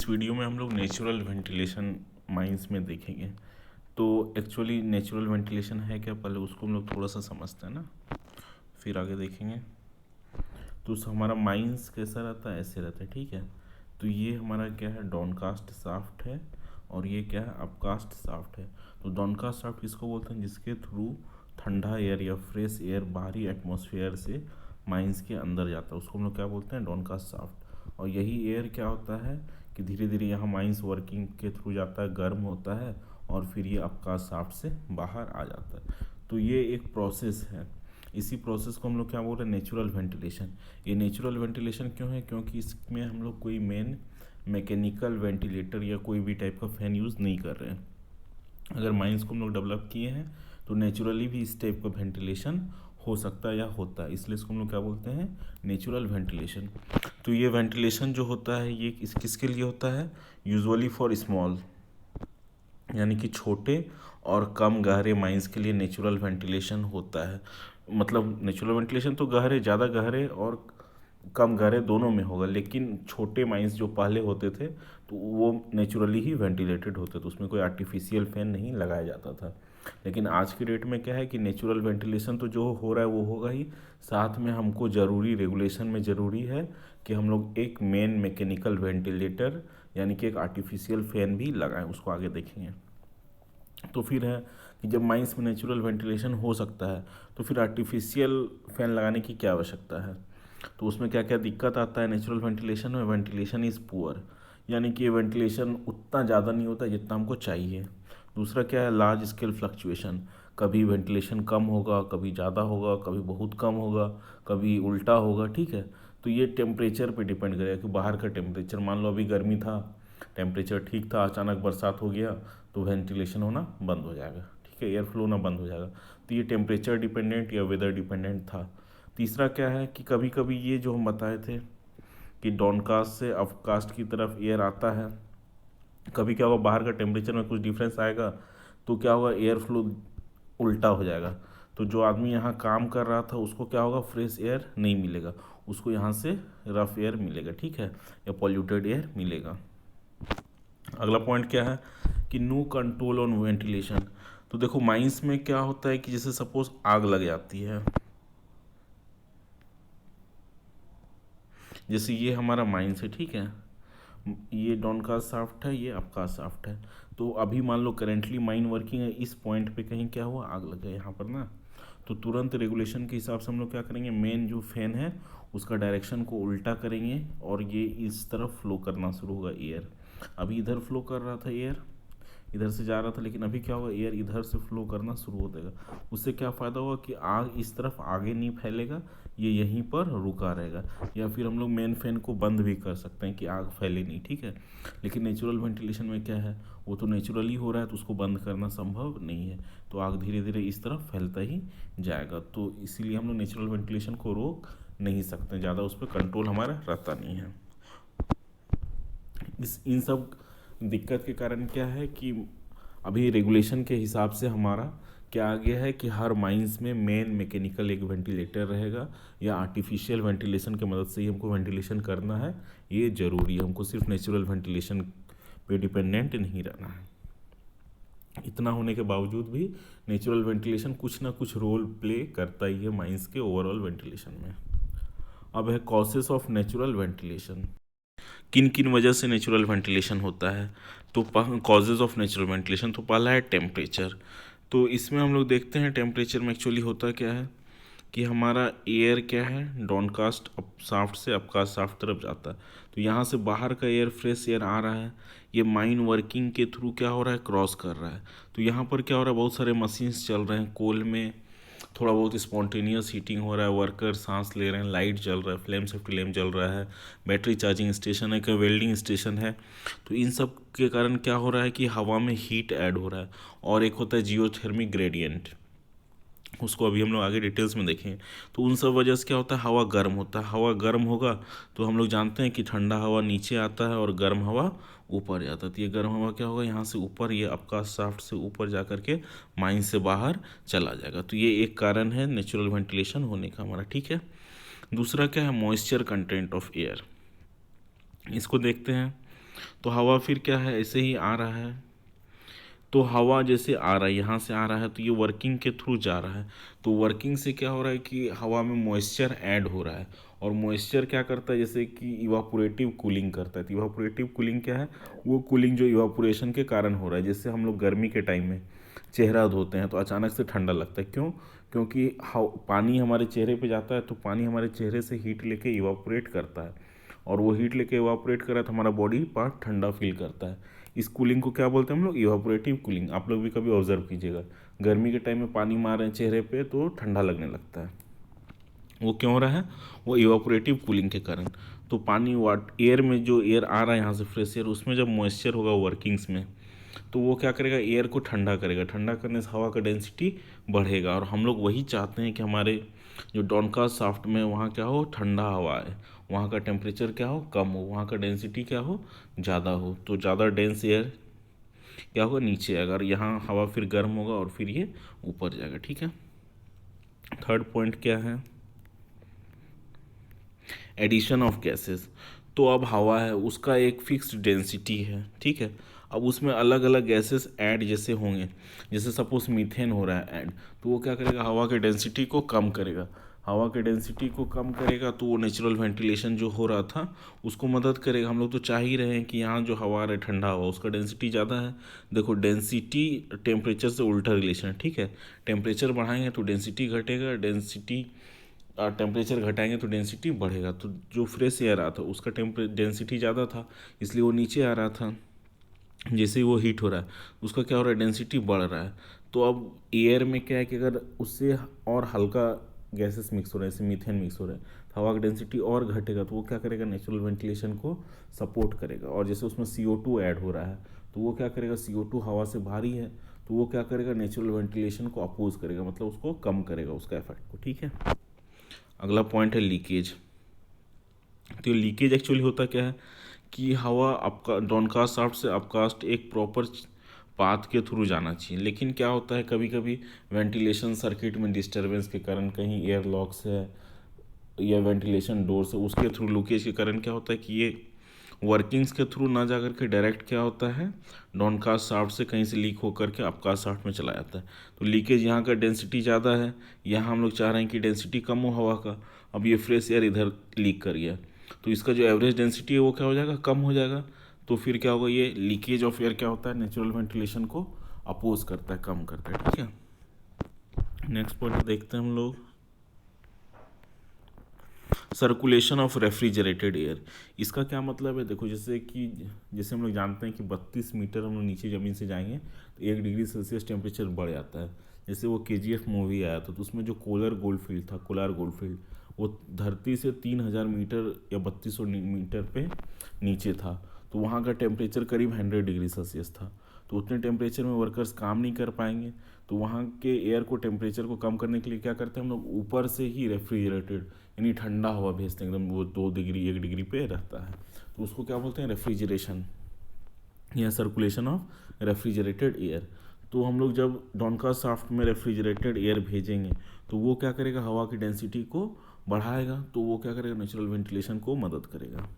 इस वीडियो में हम लोग नेचुरल वेंटिलेशन माइंस में देखेंगे। तो एक्चुअली नेचुरल वेंटिलेशन है क्या, पहले उसको हम लोग थोड़ा सा समझते हैं ना, फिर आगे देखेंगे। तो हमारा माइंस कैसा रहता है, ऐसे रहता है, ठीक है। तो ये हमारा क्या है, डाउनकास्ट शाफ्ट है, और ये क्या है, अपकास्ट शाफ्ट है। तो डाउनकास्ट शाफ्ट किसको बोलते हैं, जिसके थ्रू ठंडा एयर या फ्रेश एयर बाहरी एटमॉस्फेयर से माइंस के अंदर जाता है, उसको हम लोग क्या बोलते हैं, डाउनकास्ट शाफ्ट। और यही एयर क्या होता है कि धीरे धीरे यहाँ माइंस वर्किंग के थ्रू जाता है, गर्म होता है, और फिर ये अपकास्ट शाफ्ट से बाहर आ जाता है। तो ये एक प्रोसेस है। इसी प्रोसेस को हम लोग क्या बोल रहे हैं, नेचुरल वेंटिलेशन। ये नेचुरल वेंटिलेशन क्यों है, क्योंकि इसमें हम लोग कोई मेन मैकेनिकल वेंटिलेटर या कोई भी टाइप का फैन यूज़ नहीं कर रहे हैं। अगर माइंस को हम लोग डेवलप किए हैं तो नेचुरली भी इस टाइप का वेंटिलेशन हो सकता है या होता है, इसलिए इसको हम लोग क्या बोलते हैं, नेचुरल वेंटिलेशन। तो ये वेंटिलेशन जो होता है ये किसके लिए होता है, यूजुअली फॉर स्मॉल, यानी कि छोटे और कम गहरे माइंस के लिए नेचुरल वेंटिलेशन होता है। मतलब नेचुरल वेंटिलेशन तो गहरे, ज़्यादा गहरे और कम गहरे दोनों में होगा, लेकिन छोटे माइंस जो पहले होते थे तो वो नेचुरली ही वेंटिलेटेड होते थे, उसमें कोई आर्टिफिशियल फैन नहीं लगाया जाता था। लेकिन आज की डेट में क्या है कि नेचुरल वेंटिलेशन तो जो हो रहा है वो होगा ही, साथ में हमको ज़रूरी रेगुलेशन में ज़रूरी है कि हम लोग एक मेन मैकेनिकल वेंटिलेटर यानी कि एक आर्टिफिशियल फैन भी लगाएं, उसको आगे देखेंगे। तो फिर है कि जब माइंस में नेचुरल वेंटिलेशन हो सकता है तो फिर आर्टिफिशियल फ़ैन लगाने की क्या आवश्यकता है। तो उसमें क्या क्या दिक्कत आता है नेचुरल वेंटिलेशन में, वेंटिलेशन इज़ पुअर, यानी कि वेंटिलेशन उतना ज़्यादा नहीं होता जितना हमको चाहिए। दूसरा क्या है, लार्ज स्केल फ्लक्चुएशन, कभी वेंटिलेशन कम होगा, कभी ज़्यादा होगा, कभी बहुत कम होगा, कभी उल्टा होगा, ठीक है। तो ये टेम्परेचर पे डिपेंड करेगा कि बाहर का टेम्परेचर, मान लो अभी गर्मी था, टेम्परेचर ठीक था, अचानक बरसात हो गया तो वेंटिलेशन होना बंद हो जाएगा, ठीक है, एयर फ्लो होना बंद हो जाएगा। तो ये टेम्परेचर डिपेंडेंट या वेदर डिपेंडेंट था। तीसरा क्या है कि कभी कभी ये जो हम बताए थे कि डाउनकास्ट से अपकास्ट की तरफ एयर आता है, कभी क्या होगा, बाहर का टेम्परेचर में कुछ डिफरेंस आएगा तो क्या होगा, एयर फ्लो उल्टा हो जाएगा। तो जो आदमी यहाँ काम कर रहा था उसको क्या होगा, फ्रेश एयर नहीं मिलेगा, उसको यहाँ से रफ एयर मिलेगा, ठीक है, या पॉल्यूटेड एयर मिलेगा। अगला पॉइंट क्या है कि नो कंट्रोल ऑन वेंटिलेशन। तो देखो माइंस में क्या होता है कि जैसे सपोज आग लग जाती है, जैसे ये हमारा माइंस है, ठीक है, ये डाउनकास्ट शाफ्ट है, ये अपकास्ट शाफ्ट है। तो अभी मान लो करेंटली माइन वर्किंग है, इस पॉइंट पे कहीं क्या हुआ, आग लग गया यहाँ पर ना, तो तुरंत रेगुलेशन के हिसाब से हम लोग क्या करेंगे, मेन जो फैन है उसका डायरेक्शन को उल्टा करेंगे और ये इस तरफ फ्लो करना शुरू होगा एयर। अभी इधर फ्लो कर रहा था एयर, इधर से जा रहा था, लेकिन अभी क्या होगा, एयर इधर से फ्लो करना शुरू हो जाएगा। उससे क्या फ़ायदा होगा कि आग इस तरफ आगे नहीं फैलेगा, ये यहीं पर रुका रहेगा। या फिर हम लोग मेन फैन को बंद भी कर सकते हैं कि आग फैले नहीं, ठीक है। लेकिन नेचुरल वेंटिलेशन में क्या है, वो तो नेचुरली हो रहा है तो उसको बंद करना संभव नहीं है, तो आग धीरे धीरे इस तरफ फैलता ही जाएगा। तो इसीलिए हम लोग नेचुरल वेंटिलेशन को रोक नहीं सकते, ज़्यादा उस पर कंट्रोल हमारा रहता नहीं है। इन सब दिक्कत के कारण क्या है कि अभी रेगुलेशन के हिसाब से हमारा क्या आ गया है कि हर माइंस में मेन मैकेनिकल एक वेंटिलेटर रहेगा, या आर्टिफिशियल वेंटिलेशन की मदद से ही हमको वेंटिलेशन करना है, ये ज़रूरी है। हमको सिर्फ नेचुरल वेंटिलेशन पे डिपेंडेंट नहीं रहना है। इतना होने के बावजूद भी नेचुरल वेंटिलेशन कुछ ना कुछ रोल प्ले करता ही है माइंस के ओवरऑल वेंटिलेशन में। अब है कॉजेस ऑफ नेचुरल वेंटिलेशन, किन किन वजह से नेचुरल वेंटिलेशन होता है। तो कॉजेज ऑफ नेचुरल वेंटिलेशन, तो पहला है टेम्परेचर। तो इसमें हम लोग देखते हैं टेम्परेचर में एक्चुअली होता क्या है कि हमारा एयर क्या है, डाउनकास्ट अप शाफ्ट से अपकास्ट शाफ्ट तरफ जाता है। तो यहाँ से बाहर का एयर, फ्रेश एयर आ रहा है, ये माइन वर्किंग के थ्रू क्या हो रहा है, क्रॉस कर रहा है। तो यहाँ पर क्या हो रहा है, बहुत सारे मशीन्स चल रहे हैं, कोल में थोड़ा बहुत स्पॉन्टेनियस हीटिंग हो रहा है, वर्कर सांस ले रहे हैं, लाइट जल रहा है, फ्लेम सेफ्टी लैम्प जल रहा है, बैटरी चार्जिंग स्टेशन है, कोई वेल्डिंग स्टेशन है। तो इन सब के कारण क्या हो रहा है कि हवा में हीट ऐड हो रहा है। और एक होता है जियोथर्मिक ग्रेडियंट, उसको अभी हम लोग आगे डिटेल्स में देखें। तो उन सब वजह से क्या होता है, हवा गर्म होता है, हवा गर्म होगा तो हम लोग जानते हैं कि ठंडा हवा नीचे आता है और गर्म हवा ऊपर जाता है। तो ये गर्म हवा क्या होगा, यहाँ से ऊपर, ये अपकास्ट शाफ्ट से ऊपर जा करके माइन से बाहर चला जाएगा। तो ये एक कारण है नेचुरल वेंटिलेशन होने का हमारा, ठीक है। दूसरा क्या है, मॉइस्चर कंटेंट ऑफ एयर, इसको देखते हैं। तो हवा फिर क्या है, ऐसे ही आ रहा है, तो हवा जैसे आ रहा है, यहाँ से आ रहा है, तो ये वर्किंग के थ्रू जा रहा है। तो वर्किंग से क्या हो रहा है कि हवा में मॉइस्चर ऐड हो रहा है, और मॉइस्चर क्या करता है, जैसे कि इवापोरेटिव कूलिंग करता है। तो इवापोरेटिव कूलिंग क्या है, वो कूलिंग जो इवापोरेशन के कारण हो रहा है। जैसे हम लोग गर्मी के टाइम में चेहरा धोते हैं तो अचानक से ठंडा लगता है, क्यों? क्योंकि पानी हमारे चेहरे पे जाता है, तो पानी हमारे चेहरे से हीट लेके इवापोरेट करता है, और वो हीट लेके इवापोरेट कर रहा है तो हमारा बॉडी पार्ट ठंडा फील करता है। इस कूलिंग को क्या बोलते हैं हम लोग? Evaporative cooling. आप लोग भी कभी ऑब्जर्व कीजिएगा, गर्मी के टाइम में पानी मार रहे हैं चेहरे पे तो ठंडा लगने लगता है। वो क्यों हो रहा है? वो इवापोरेटिव कूलिंग के कारण। तो पानी वाट एयर में जो एयर आ रहा है यहाँ से फ्रेश एयर, उसमें जब मॉइस्चर होगा वर्किंग्स में, तो वो क्या करेगा, एयर को ठंडा करेगा। ठंडा करने से हवा का डेंसिटी बढ़ेगा, और हम लोग वही चाहते हैं कि हमारे जो डॉनकास्ट शाफ्ट में वहाँ क्या हो, ठंडा हवा है, वहाँ का टेम्परेचर क्या हो, कम हो, वहाँ का डेंसिटी क्या हो, ज़्यादा हो। तो ज़्यादा डेंस एयर क्या होगा, नीचे आएगा, और यहाँ हवा फिर गर्म होगा और फिर ये ऊपर जाएगा। ठीक है, थर्ड पॉइंट क्या है? Addition of gases. तो अब हवा है, उसका एक फिक्स्ड डेंसिटी है, ठीक है। अब उसमें अलग अलग गैसेस ऐड जैसे होंगे, जैसे सपोज मीथेन हो रहा है ऐड, तो वो क्या करेगा, हवा के डेंसिटी को कम करेगा। हवा के डेंसिटी को कम करेगा तो वो नेचुरल वेंटिलेशन जो हो रहा था उसको मदद करेगा। हम लोग तो चाह ही रहे हैं कि यहाँ जो हवा रहा है ठंडा हवा, उसका डेंसिटी ज़्यादा है। देखो, डेंसिटी टेम्परेचर से उल्टा रिलेशन है, ठीक है। टेम्परेचर बढ़ाएंगे तो डेंसिटी घटेगा, डेंसिटी टेम्परेचर घटाएंगे तो डेंसिटी बढ़ेगा। तो जो फ्रेश एयर आ था उसका डेंसिटी ज़्यादा था, इसलिए वो नीचे आ रहा था। जैसे ही वो हीट हो रहा है उसका क्या हो रहा है, डेंसिटी बढ़ रहा है। तो अब एयर में क्या है कि अगर उससे और हल्का गैसेस मिक्स हो रहा है, जैसे मीथेन मिक्स हो रहा है, तो हवा का डेंसिटी और घटेगा, तो वो क्या करेगा, नेचुरल वेंटिलेशन को सपोर्ट करेगा। और जैसे उसमें CO2 ऐड हो रहा है, तो वो क्या करेगा, CO2 हवा से भारी है, तो वो क्या करेगा, नेचुरल वेंटिलेशन को अपोज करेगा, मतलब उसको कम करेगा, उसका इफेक्ट को। ठीक है, अगला पॉइंट है लीकेज। तो लीकेज एक्चुअली होता क्या है कि हवा आपका डॉनकास्ट शाफ्ट से अपकास्ट एक प्रॉपर पाथ के थ्रू जाना चाहिए, लेकिन क्या होता है, कभी कभी वेंटिलेशन सर्किट में डिस्टरबेंस के कारण, कहीं एयर लॉक्स है या वेंटिलेशन डोर्स है, उसके थ्रू लीकेज के कारण क्या होता है कि ये वर्किंग्स के थ्रू ना जा करके डायरेक्ट क्या होता है, डॉनकास्ट शाफ्ट से कहीं से लीक होकर के अपकास्ट शाफ्ट में चला जाता है। तो लीकेज यहाँ का डेंसिटी ज़्यादा है, यहाँ हम लोग चाह रहे हैं कि डेंसिटी कम हो हवा का। अब ये फ्रेश एयर इधर लीक कर गया, तो इसका जो एवरेज डेंसिटी है वो क्या हो जाएगा, कम हो जाएगा। तो फिर क्या होगा, ये लीकेज ऑफ एयर क्या होता है, नेचुरल वेंटिलेशन को अपोज करता है, कम करता है। ठीक है, नेक्स्ट पॉइंट देखते हैं हम लोग, सर्कुलेशन ऑफ रेफ्रिजरेटेड एयर। इसका क्या मतलब है, देखो, जैसे हम लोग जानते हैं कि 32 मीटर हम लोग नीचे ज़मीन से जाएंगे तो 1 डिग्री सेल्सियस टेम्परेचर बढ़ जाता है। जैसे वो KGF मूवी आया था, तो उसमें जो कोलार गोल्डफील्ड, वो धरती से 3000 मीटर या 3200 मीटर पे नीचे था, तो वहाँ का टेम्परेचर करीब 100 डिग्री सेल्सियस था। तो उतने टेम्परेचर में वर्कर्स काम नहीं कर पाएंगे, तो वहाँ के एयर को टेम्परेचर को कम करने के लिए क्या करते हैं हम लोग, ऊपर से ही रेफ्रिजरेटेड यानी ठंडा हवा भेजते हैं, एकदम वो 2 डिग्री 1 डिग्री पे रहता है, तो उसको क्या बोलते हैं, रेफ्रिजरेशन या सर्कुलेशन ऑफ रेफ्रिजरेटेड एयर। तो हम लोग जब डॉनकास्ट शाफ्ट में रेफ्रिजरेटेड एयर भेजेंगे तो वो क्या करेगा, हवा की डेंसिटी को बढ़ाएगा, तो वो क्या करेगा, नेचुरल वेंटिलेशन को मदद करेगा।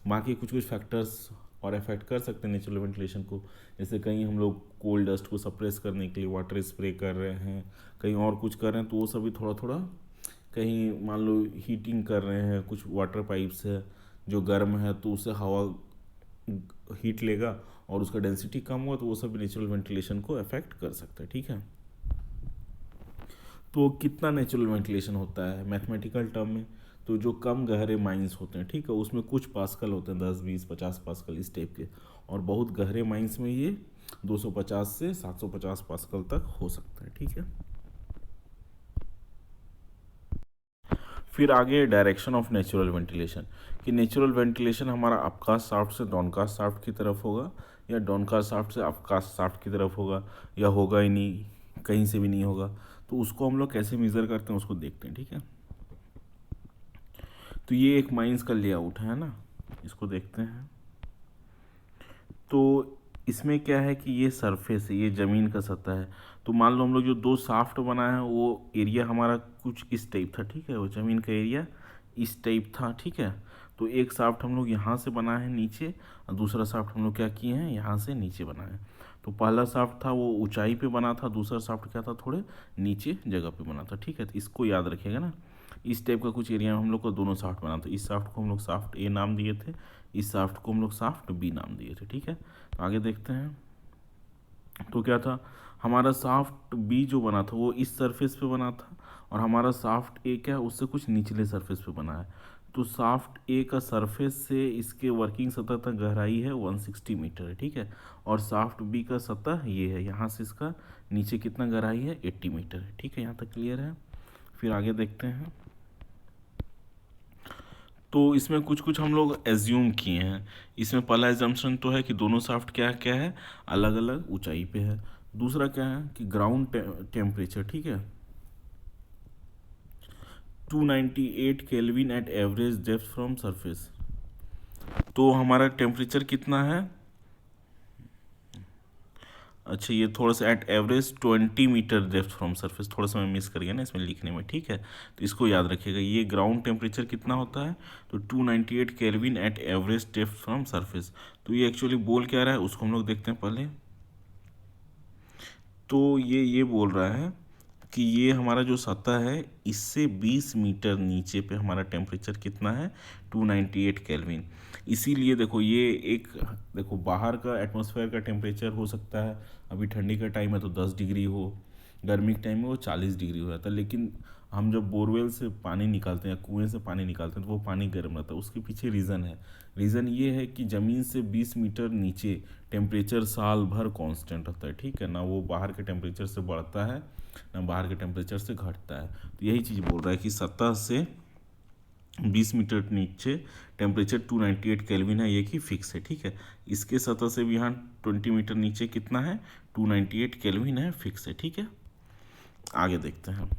बाकी कुछ कुछ फैक्टर्स और अफेक्ट कर सकते हैं नेचुरल वेंटिलेशन को, जैसे कहीं हम लोग कोल्ड डस्ट को सप्रेस करने के लिए वाटर स्प्रे कर रहे हैं, कहीं और कुछ कर रहे हैं, तो वो सभी थोड़ा थोड़ा, कहीं मान लो हीटिंग कर रहे हैं, कुछ वाटर पाइप्स है जो गर्म है तो उससे हवा हीट लेगा और उसका डेंसिटी कम हुआ, तो वो सब नेचुरल वेंटिलेशन को अफेक्ट कर सकता है। ठीक है, तो कितना नेचुरल वेंटिलेशन होता है मैथमेटिकल टर्म में, तो जो कम गहरे माइंस होते हैं, ठीक है, उसमें कुछ पास्कल होते हैं, 10 20 50 पास्कल इस टाइप के, और बहुत गहरे माइंस में ये 250 से 750 पास्कल तक हो सकता है। ठीक है, फिर आगे डायरेक्शन ऑफ नेचुरल वेंटिलेशन, कि नेचुरल वेंटिलेशन हमारा अपकास्ट शाफ्ट से डॉनकास्ट शाफ्ट की तरफ होगा या डॉनकास्ट शाफ्ट से अपकास्ट शाफ्ट की तरफ होगा, या होगा ही नहीं, कहीं से भी नहीं होगा। तो उसको हम लोग कैसे मेज़र करते हैं उसको देखते हैं। ठीक है, तो ये एक माइंस का लेआउट है ना, इसको देखते हैं। तो इसमें क्या है कि ये सरफेस है, ये ज़मीन का सतह है। तो मान लो हम लोग जो 2 शाफ्ट बनाए हैं वो एरिया हमारा कुछ इस टाइप था, ठीक है, वो ज़मीन का एरिया इस टाइप था, ठीक है। तो एक शाफ्ट हम लोग यहाँ से बनाए हैं नीचे, और दूसरा शाफ्ट हम लोग क्या किए हैं, यहाँ से नीचे बनाए हैं। तो पहला शाफ्ट था वो ऊंचाई पे बना था, दूसरा शाफ्ट क्या था, थोड़े नीचे जगह पे बना था, ठीक है। तो इसको याद रखिएगा ना, इस टाइप का कुछ एरिया में हम लोग को दोनों शाफ्ट बना था। इस शाफ्ट को हम लोग शाफ्ट ए नाम दिए थे, इस शाफ्ट को हम लोग शाफ्ट बी नाम दिए थे, ठीक है। तो आगे देखते हैं। तो क्या था, हमारा शाफ्ट बी जो बना था वो इस सरफेस पे बना था, और हमारा शाफ्ट ए क्या है, उससे कुछ निचले सरफेस पे बना है। तो शाफ्ट ए का सरफेस से इसके वर्किंग सतह तक गहराई है 160 मीटर है, ठीक है। और शाफ्ट बी का सतह ये है, यहाँ से इसका नीचे कितना गहराई है, 80 मीटर है, ठीक है। यहाँ तक क्लियर है। फिर आगे देखते हैं। तो इसमें कुछ कुछ हम लोग एज्यूम किए हैं। इसमें पहला एजम्पशन तो है कि दोनों शाफ्ट क्या क्या है, अलग अलग ऊंचाई पे है। दूसरा क्या है कि ग्राउंड टेम्परेचर, ठीक है, 298 kelvin at average depth from surface. तो हमारा टेम्परेचर कितना है, अच्छा ये थोड़ा सा at average 20 metre depth from surface, थोड़ा सा मैं मिस कर गया ना इसमें लिखने में, ठीक है। तो इसको याद रखिएगा, ये ग्राउंड टेम्परेचर कितना होता है, तो 298 kelvin at average depth from surface. तो ये एक्चुअली बोल क्या रहा है उसको हम लोग देखते हैं पहले। तो ये बोल रहा है कि ये हमारा जो सतह है इससे 20 मीटर नीचे पे हमारा टेम्परेचर कितना है, 298 केल्विन। इसीलिए देखो ये एक, देखो बाहर का एटमॉस्फेयर का टेम्परेचर हो सकता है, अभी ठंडी का टाइम है तो 10 डिग्री हो, गर्मी के टाइम में वो 40 डिग्री हो जाता है। लेकिन हम जब बोरवेल से पानी निकालते हैं या कुएं से पानी निकालते हैं तो वो पानी गर्म रहता है। उसके पीछे रीज़न है, रीज़न ये है कि ज़मीन से 20 मीटर नीचे टेम्परेचर साल भर कांस्टेंट रहता है, ठीक है ना। वो बाहर के टेम्परेचर से बढ़ता है ना बाहर के टेम्परेचर से घटता है। तो यही चीज़ बोल रहा है कि सतह से 20 मीटर नीचे टेम्परेचर 298 केल्विन है, ये कि फिक्स है, ठीक है। इसके सतह से भी यहाँ 20 मीटर नीचे कितना है, 298 केल्विन है, फिक्स है, ठीक है। आगे देखते हैं।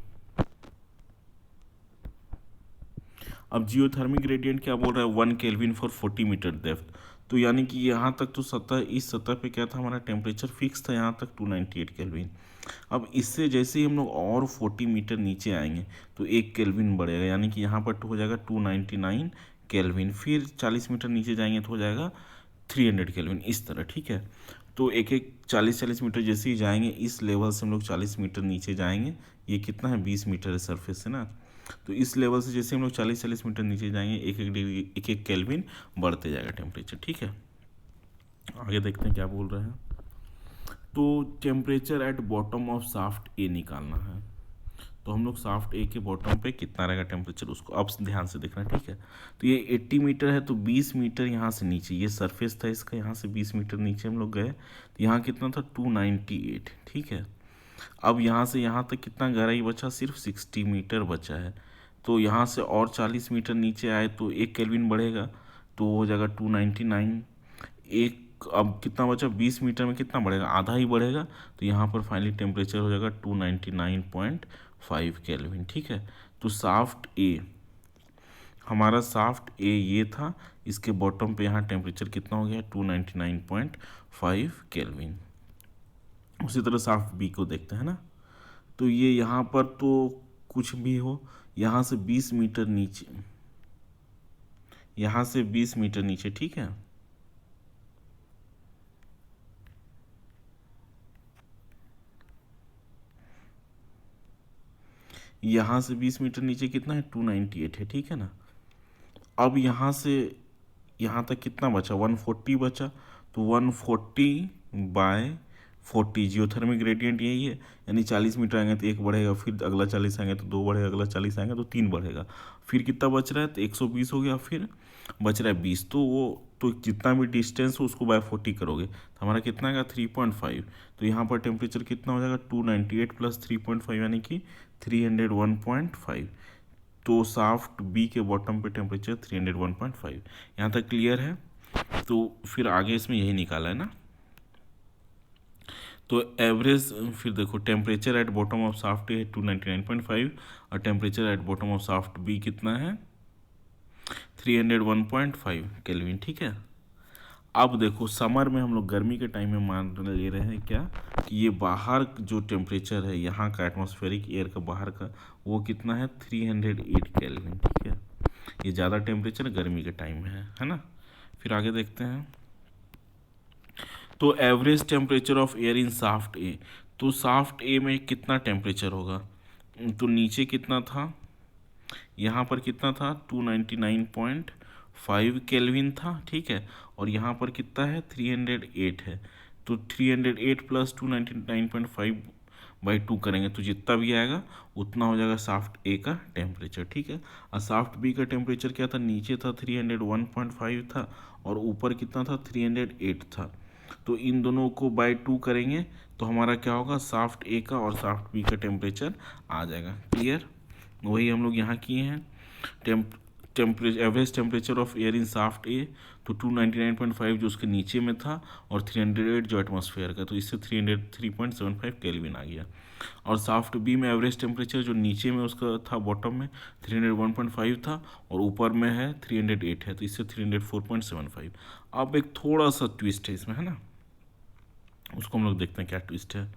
अब जियोथर्मिक ग्रेडियंट क्या बोल रहा है, 1 केल्विन फॉर 40 मीटर डेप्थ। तो यानी कि यहाँ तक तो सतह, इस सतह पे क्या था, हमारा टेम्परेचर फिक्स था यहाँ तक 298 केल्विन। अब इससे जैसे ही हम लोग और 40 मीटर नीचे आएंगे तो 1 केल्विन बढ़ेगा, यानी कि यहाँ पर तो हो जाएगा 299 केल्विन। फिर 40 मीटर नीचे जाएंगे तो हो जाएगा 300 केल्विन, इस तरह, ठीक है। तो एक एक 40 मीटर जैसे ही जाएंगे, इस लेवल से हम लोग 40 मीटर नीचे जाएंगे, ये कितना है, 20 मीटर है सरफेस से ना। तो इस लेवल से जैसे हम लोग 40 मीटर नीचे जाएंगे, एक एक डिग्री, एक एक केल्विन बढ़ते जाएगा टेम्परेचर, ठीक है। आगे देखते हैं क्या बोल रहे हैं। तो temperature at bottom of shaft ए निकालना है। तो हम लोग शाफ्ट ए के बॉटम पे कितना रहेगा टेम्परेचर, उसको अब ध्यान से देखना, ठीक है। तो ये 80 मीटर है, तो 20 मीटर यहाँ से नीचे, ये सरफेस था इसका, यहाँ से 20 मीटर नीचे हम लोग गए, तो यहाँ कितना था, 298, ठीक है। अब यहाँ से यहाँ तक कितना गहराई बचा, सिर्फ 60 मीटर बचा है। तो यहाँ से और 40 मीटर नीचे आए तो 1 केल्विन बढ़ेगा, तो हो जाएगा 299। एक अब कितना बचा, 20 मीटर में कितना बढ़ेगा, आधा ही बढ़ेगा। तो यहाँ पर फाइनली टेम्परेचर हो जाएगा 299.5 केल्विन, ठीक है। तो शाफ्ट ए, हमारा शाफ्ट ए ये था, इसके बॉटम पे यहाँ टेम्परेचर कितना हो गया, 299.5 केल्विन। उसी तरह शाफ्ट बी को देखते हैं ना। तो ये यहाँ पर तो कुछ भी हो, यहाँ से 20 मीटर नीचे, यहाँ से 20 मीटर नीचे, ठीक है। यहाँ से 20 मीटर नीचे कितना है, 298 है, ठीक है ना। अब यहाँ से यहाँ तक कितना बचा, 140 बचा। तो 140/40, जियोथर्मिक ग्रेडियंट यही है, यानी 40 मीटर आएंगे तो 1 बढ़ेगा, फिर अगला 40 आएंगे तो 2 बढ़ेगा, अगला 40 आएंगे तो 3 बढ़ेगा। फिर कितना बच रहा है, तो 120 हो गया, फिर बच रहा है 20। तो वो तो जितना भी डिस्टेंस हो उसको बाय 40 करोगे तो हमारा कितना आएगा, 3.5। तो यहाँ पर टेम्परेचर कितना हो जाएगा, 298 प्लस 3.5 यानी कि 301.5। तो शाफ्ट बी के बॉटम पे टेम्परेचर 301.5। यहाँ तक क्लियर है। तो फिर आगे इसमें यही निकाला है ना। तो एवरेज, फिर देखो temperature at bottom of shaft A 299.5 और temperature at bottom of shaft B कितना है, 301.5 केल्विन, ठीक है। अब देखो समर में हम लोग गर्मी के टाइम में मान ले रहे हैं क्या, कि ये बाहर जो टेम्परेचर है यहाँ का एटमॉस्फेरिक एयर का बाहर का, वो कितना है, 308 केल्विन, ठीक है। ये ज़्यादा टेम्परेचर गर्मी के टाइम में है ना। फिर आगे देखते हैं। तो average temperature of air in shaft ए, तो शाफ्ट ए में कितना टेम्परेचर होगा, तो नीचे कितना था, यहाँ पर कितना था 299.5 केल्विन था, ठीक है, और यहाँ पर कितना है 308 है। तो 308 प्लस 299.5/2 करेंगे तो जितना भी आएगा उतना हो जाएगा शाफ्ट ए का टेम्परेचर, ठीक है। और शाफ्ट बी का टेम्परेचर क्या था, नीचे था 301.5 था और ऊपर कितना था 308 था। तो इन दोनों को बाय 2 करेंगे तो हमारा क्या होगा, शाफ्ट ए का और शाफ्ट बी का टेम्परेचर आ जाएगा। क्लियर, वही हम लोग यहाँ किए हैं। Average temperature of air in shaft ए, तो 299.5 जो उसके नीचे में था और 308 जो एटमॉस्फेयर का, तो इससे 303.75 केल्विन आ गया। और शाफ्ट बी में एवरेज टेम्परेचर जो नीचे में उसका था बॉटम में 301.5 था और ऊपर में है 308 है, तो इससे 304.75। अब एक थोड़ा सा ट्विस्ट है इसमें, है ना, उसको हम लोग देखते हैं क्या ट्विस्ट है।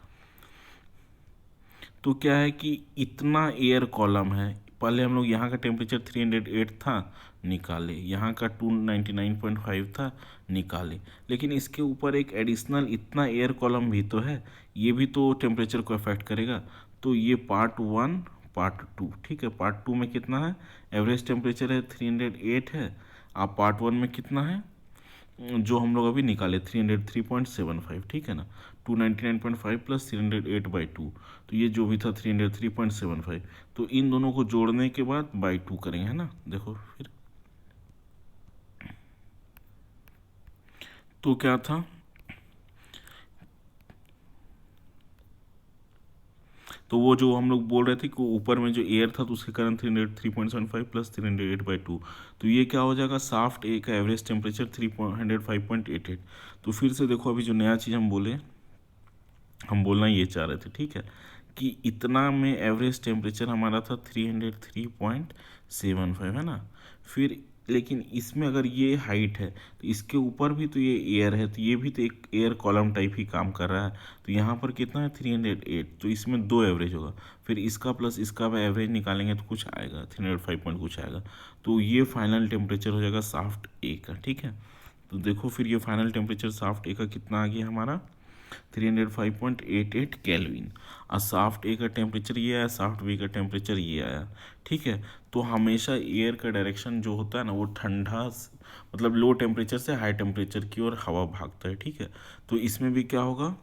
तो क्या है कि इतना एयर कॉलम है, पहले हम लोग यहाँ का टेम्परेचर 308 था निकाले, यहाँ का 299.5 था निकाले, लेकिन इसके ऊपर एक एडिशनल इतना एयर कॉलम भी तो है, ये भी तो टेम्परेचर को अफेक्ट करेगा। तो ये पार्ट 1 पार्ट 2, ठीक है, पार्ट 2 में कितना है, एवरेज टेम्परेचर है 308 है, आप पार्ट 1 में कितना है जो हम लोग अभी निकाले 303.75, ठीक है ना, 299.5 प्लस 308/2, तो ये जो भी था 303.75, तो इन दोनों को जोड़ने के बाद बाई 2 करेंगे, है ना। देखो फिर तो क्या था, तो वो जो हम लोग बोल रहे थे कि ऊपर में जो एयर था तो उसके कारण 303.75 प्लस 308/2, तो ये क्या हो जाएगा, शाफ्ट ए का एवरेज टेम्परेचर 305.88। तो फिर से देखो अभी जो नया चीज़ हम बोले, हम बोलना ये चाह रहे थे, ठीक है, कि इतना में एवरेज टेम्परेचर हमारा था 303.75, है ना। फिर लेकिन इसमें अगर ये हाइट है तो इसके ऊपर भी तो ये एयर है, तो ये भी तो एक एयर कॉलम टाइप ही काम कर रहा है। तो यहाँ पर कितना है 308, तो इसमें 2 एवरेज होगा, फिर इसका प्लस इसका एवरेज निकालेंगे तो कुछ आएगा 305 पॉइंट कुछ आएगा, तो ये फाइनल टेम्परेचर हो जाएगा शाफ्ट ए का, ठीक है। तो देखो फिर ये फाइनल टेम्परेचर शाफ्ट ए का कितना आ गया हमारा 305.88 केल्विन। और शाफ्ट ए का टेम्परेचर ये आया, शाफ्ट बी का टेम्परेचर ये आया, ठीक है। तो हमेशा एयर का डायरेक्शन जो होता है ना वो ठंडा मतलब लो टेम्परेचर से हाई टेम्परेचर की ओर हवा भागता है, ठीक है। तो इसमें भी क्या होगा,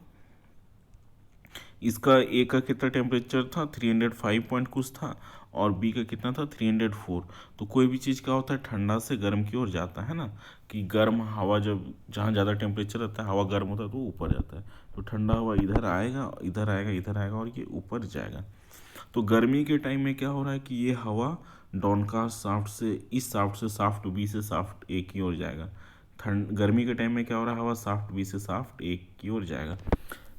इसका ए का कितना टेम्परेचर था 305 पॉइंट कुछ था और बी का कितना था 304। तो कोई भी चीज़ क्या होता है ठंडा से गर्म की ओर जाता है ना, कि गर्म हवा जब जहाँ ज़्यादा टेम्परेचर रहता है हवा गर्म होता है तो ऊपर जाता है, तो ठंडा हवा इधर आएगा इधर आएगा इधर आएगा और ये ऊपर जाएगा। तो गर्मी के टाइम में क्या हो रहा है कि ये हवा डॉनकास्ट शाफ्ट से, इस शाफ्ट से शाफ्ट बी से शाफ्ट ए की ओर जाएगा। ठंड गर्मी के टाइम में क्या हो रहा है, हवा शाफ्ट बी से शाफ्ट ए की ओर जाएगा।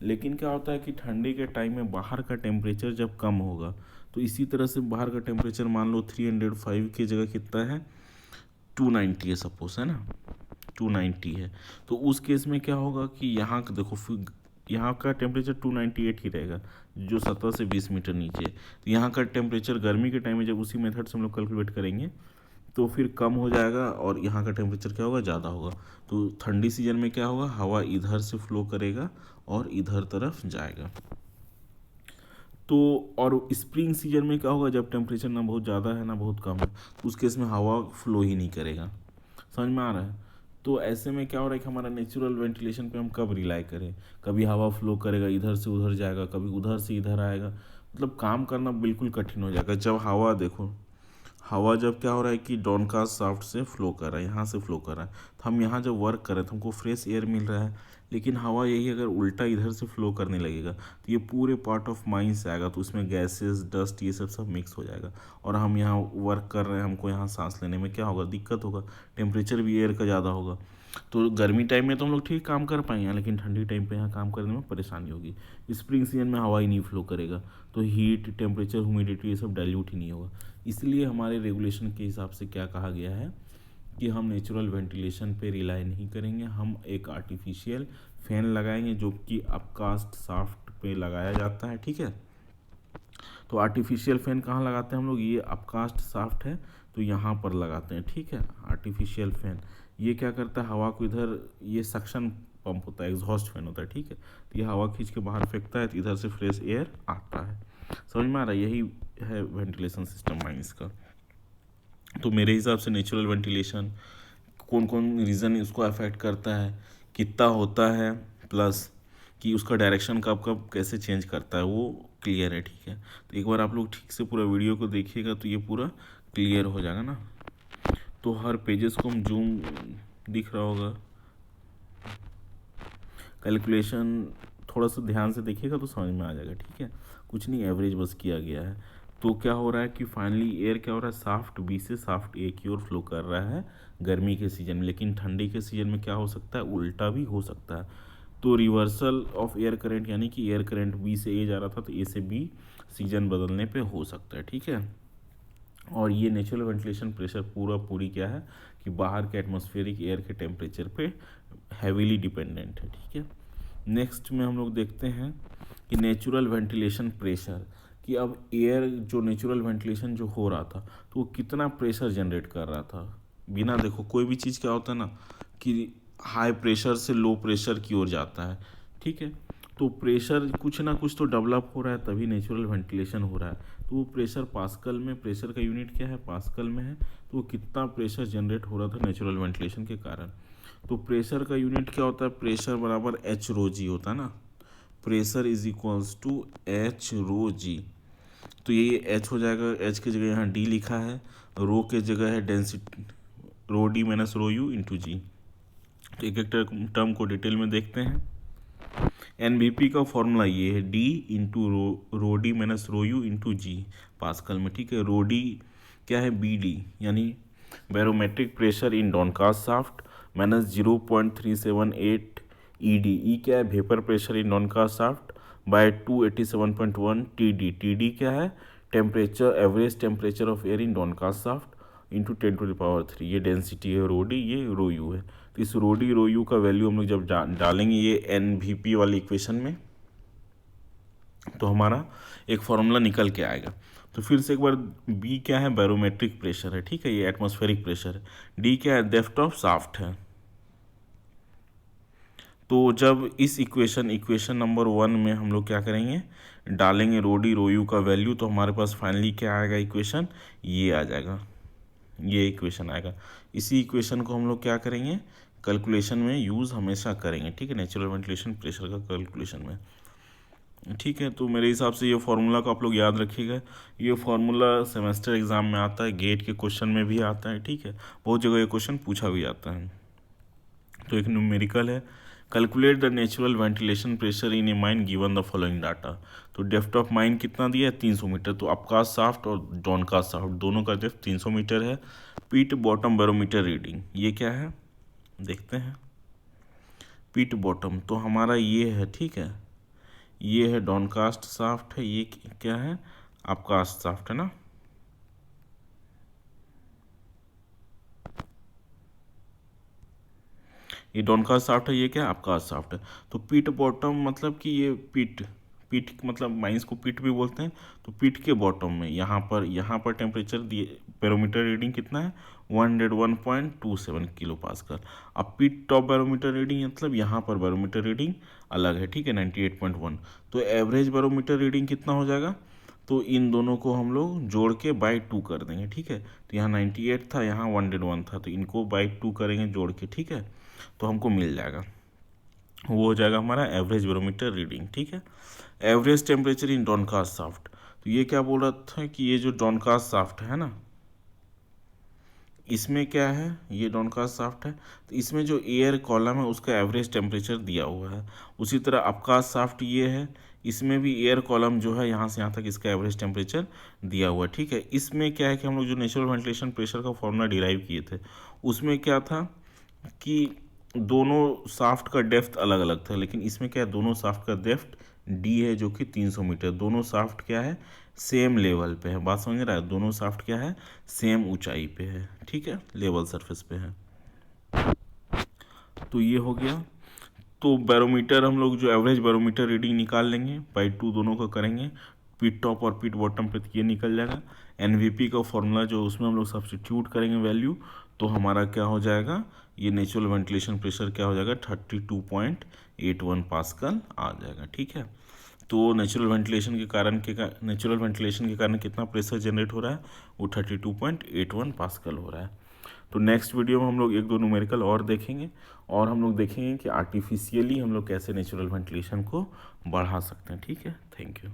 लेकिन क्या होता है कि ठंडी के टाइम में बाहर का टेम्परेचर जब कम होगा, तो इसी तरह से बाहर का टेम्परेचर मान लो 305 की जगह कितना है 290 है सपोज, है ना, 290 है। तो उस केस में क्या होगा कि यहाँ का देखो फिर यहाँ का टेम्परेचर 298 ही रहेगा जो 17 से 20 मीटर नीचे है। तो यहाँ का टेम्परेचर गर्मी के टाइम में जब उसी मेथड से हम लोग कैलकुलेट करेंगे तो फिर कम हो जाएगा और यहाँ का टेम्परेचर क्या होगा, ज़्यादा होगा। तो ठंडी सीजन में क्या होगा, हवा इधर से फ्लो करेगा और इधर तरफ जाएगा। तो और स्प्रिंग सीजन में क्या होगा, जब टेम्परेचर ना बहुत ज़्यादा है ना बहुत कम है, तो उस केस में हवा फ्लो ही नहीं करेगा। समझ में आ रहा है। तो ऐसे में क्या हो रहा है कि हमारा नेचुरल वेंटिलेशन पे हम कब रिलाई करें, कभी हवा फ्लो करेगा इधर से उधर जाएगा, कभी उधर से इधर आएगा, मतलब काम करना बिल्कुल कठिन हो जाएगा। जब हवा देखो, हवा जब क्या हो रहा है कि डॉनकास्ट शाफ्ट से फ्लो कर रहा है, यहाँ से फ्लो कर रहा है, तो हम यहाँ जब वर्क कर रहे हैं तो हमको फ्रेश एयर मिल रहा है। लेकिन हवा यही अगर उल्टा इधर से फ्लो करने लगेगा तो ये पूरे पार्ट ऑफ माइंड से आएगा, तो उसमें गैसेस डस्ट ये सब मिक्स हो जाएगा और हम यहाँ वर्क कर रहे हैं, हमको यहाँ सांस लेने में क्या होगा, दिक्कत होगा, टेम्परेचर भी एयर का ज़्यादा होगा। तो गर्मी टाइम में तो हम लोग ठीक काम कर पाएंगे, लेकिन ठंडी टाइम पे यहाँ काम करने में परेशानी होगी। स्प्रिंग सीजन में हवा ही नहीं फ्लो करेगा, तो हीट टेम्परेचर ह्यूमिडिटी ये सब डाइल्यूट ही नहीं होगा। इसलिए हमारे रेगुलेशन के हिसाब से क्या कहा गया है कि हम नेचुरल वेंटिलेशन पे रिलाई नहीं करेंगे, हम एक आर्टिफिशियल फैन लगाएंगे जो कि अपकास्ट शाफ्ट पे लगाया जाता है, ठीक है। तो आर्टिफिशियल फैन कहाँ लगाते हैं हम लोग, ये अपकास्ट शाफ्ट है तो यहाँ पर लगाते हैं, ठीक है, आर्टिफिशियल फैन। ये क्या करता है, हवा को इधर, ये सक्शन पंप होता है, एग्जॉस्ट फैन होता है, ठीक है, तो ये हवा खींच के बाहर फेंकता है, तो इधर से फ्रेश एयर आता है। समझ में आ रहा है, यही है वेंटिलेशन सिस्टम माइंस का। तो मेरे हिसाब से नेचुरल वेंटिलेशन कौन कौन रीज़न इसको अफेक्ट करता है, कितना होता है, प्लस कि उसका डायरेक्शन कब कब कैसे चेंज करता है, वो क्लियर है, ठीक है। तो एक बार आप लोग ठीक से पूरा वीडियो को देखिएगा तो ये पूरा क्लियर हो जाएगा ना। तो हर पेजेस को हम जूम दिख रहा होगा, कैलकुलेशन थोड़ा सा ध्यान से देखिएगा तो समझ में आ जाएगा, ठीक है। कुछ नहीं, एवरेज बस किया गया है। तो क्या हो रहा है कि फाइनली एयर क्या हो रहा है, साफ्ट बी से साफ्ट ए की ओर फ्लो कर रहा है गर्मी के सीजन में, लेकिन ठंडी के सीजन में क्या हो सकता है, उल्टा भी हो सकता है। तो रिवर्सल ऑफ एयर करंट, यानी कि एयर करंट बी से ए जा रहा था तो ए से बी सीजन बदलने पे हो सकता है, ठीक है। और ये नेचुरल वेंटिलेशन प्रेशर पूरी क्या है कि बाहर के एटमॉस्फेरिक एयर के टेम्परेचर पे हैवीली डिपेंडेंट है, ठीक है। नेक्स्ट में हम लोग देखते हैं कि नेचुरल वेंटिलेशन प्रेशर, कि अब एयर जो नेचुरल वेंटिलेशन जो हो रहा था तो वो कितना प्रेशर जनरेट कर रहा था बिना, देखो कोई भी चीज़ क्या होता है ना कि हाई प्रेशर से लो प्रेशर की ओर जाता है, ठीक है। तो प्रेशर कुछ ना कुछ तो डेवलप हो रहा है, तभी नेचुरल वेंटिलेशन हो रहा है। तो वो प्रेशर पास्कल में, प्रेशर का यूनिट क्या है, पास्कल में है। तो वो कितना प्रेशर जनरेट हो रहा था नेचुरल वेंटिलेशन के कारण। तो प्रेशर का यूनिट क्या होता है, प्रेशर बराबर एच रो जी होता है ना, pressure is equals to H rho G. तो ये एच हो जाएगा, एच की जगह यहाँ डी लिखा है, रो के जगह है density, rho D minus rho U into G. तो एक एक टर्म को डिटेल में देखते हैं। एनवीपी का फॉर्मूला ये है, D into rho D minus rho U into G pascal में, ठीक है। रो डी क्या है, बी डी यानी barometric pressure in downcast shaft minus 0.378 E D. E क्या है, vapour pressure in downcast shaft by 287.1 T D. T D क्या है, temperature, average temperature of air in downcast shaft into 10⁻3। ये density है rho D, ये रो you है। तो इस रो डी रो यू का वैल्यू हम लोग जब डालेंगे ये एन वी पी वाली इक्वेशन में, तो हमारा एक फॉर्मूला निकल के आएगा। तो फिर से एक बार, बी क्या है, बैरोमेट्रिक प्रेशर है, ठीक है, ये एटमॉस्फेरिक प्रेशर है। डी क्या है, डेप्थ ऑफ शाफ्ट है। तो जब इस इक्वेशन नंबर 1 में हम लोग क्या करेंगे, डालेंगे रो डी रो यू का वैल्यू, तो हमारे पास फाइनली क्या आएगा इक्वेशन, ये आ जाएगा, ये इक्वेशन आएगा। इसी इक्वेशन को हम लोग क्या करेंगे, कैलकुलेशन में यूज़ हमेशा करेंगे, ठीक है, नेचुरल वेंटिलेशन प्रेशर का कैलकुलेशन में, ठीक है। तो मेरे हिसाब से ये फार्मूला को आप लोग याद रखिएगा। ये फार्मूला सेमेस्टर एग्जाम में आता है, गेट के क्वेश्चन में भी आता है, ठीक है, बहुत जगह ये क्वेश्चन पूछा भी जाता है। तो एक न्यूमेरिकल है, calculate the natural ventilation pressure in A mine given the following data. तो डेप्थ ऑफ माइन कितना दिया है, 300 मीटर। तो अपकास्ट शाफ्ट और डॉनकास्ट शाफ्ट दोनों का डेप्थ 300 मीटर है। पीट बॉटम बैरोमीटर रीडिंग, ये क्या है देखते हैं। पीट बॉटम तो हमारा ये है, ठीक है, ये है डॉनकास्ट शाफ्ट है, ये क्या है, अपकास्ट शाफ्ट है ना। ये डॉनकास्ट शाफ्ट है, ये क्या है, अपकास्ट शाफ्ट है। तो पीट बॉटम मतलब कि ये पीट मतलब माइंस को पीट भी बोलते हैं। तो पीट के बॉटम में यहाँ पर टेम्परेचर दिए, बैरोमीटर रीडिंग कितना है, 101.27 किलो पास्कल। अब पीट टॉप बैरोमीटर रीडिंग मतलब यहाँ पर बैरोमीटर रीडिंग अलग है, ठीक है, 98.1। तो एवरेज बैरोमीटर रीडिंग कितना हो जाएगा, तो इन दोनों को हम लोग जोड़ के बाई 2 कर देंगे, ठीक है। तो यहाँ 98 था, यहाँ 101 था, तो इनको बाई 2 करेंगे जोड़ के, ठीक है, तो हमको मिल जाएगा, वो हो जाएगा हमारा एवरेज बैरोमीटर रीडिंग, ठीक है। Average temperature in downcast shaft, तो ये क्या बोल रहा था कि ये जो डॉनकास्ट शाफ्ट है ना, इसमें क्या है, ये डॉनकास्ट शाफ्ट है, तो इसमें जो एयर कॉलम है उसका एवरेज टेम्परेचर दिया हुआ है। उसी तरह अपकास्ट शाफ्ट ये है, इसमें भी एयर कॉलम जो है यहाँ से यहाँ तक इसका एवरेज टेम्परेचर दिया हुआ है, ठीक है। इसमें क्या है कि हम लोग जो नेचुरल वेंटिलेशन प्रेशर का फॉर्मूला डिराइव किए थे, उसमें क्या था कि दोनों शाफ्ट का डेप्थ अलग अलग था, लेकिन इसमें क्या है, दोनों शाफ्ट का डेप्थ डी है जो कि 300 मीटर। दोनों शाफ्ट क्या है, सेम लेवल पे है, बात समझ रहा है, दोनों शाफ्ट क्या है, सेम ऊंचाई पे है, ठीक है, लेवल सरफेस पे है। तो ये हो गया। तो बैरोमीटर हम लोग जो एवरेज बैरोमीटर रीडिंग निकाल लेंगे, बाई 2 दोनों को करेंगे, पीट टॉप और पीट बॉटम पे, ये निकल जाएगा। एनवीपी का फॉर्मूला जो उसमें हम लोग सब्स्टिट्यूट करेंगे वैल्यू, तो हमारा क्या हो जाएगा, ये नेचुरल वेंटिलेशन प्रेशर क्या हो जाएगा 32.81 पास्कल आ जाएगा। ठीक है, तो नेचुरल वेंटिलेशन के कारण कितना प्रेशर जनरेट हो रहा है, वो 32.81 पास्कल हो रहा है। तो नेक्स्ट वीडियो में हम लोग एक दो न्यूमेरिकल और देखेंगे, और हम लोग देखेंगे कि आर्टिफिशियली हम लोग कैसे नेचुरल वेंटिलेशन को बढ़ा सकते हैं। ठीक है, थैंक यू।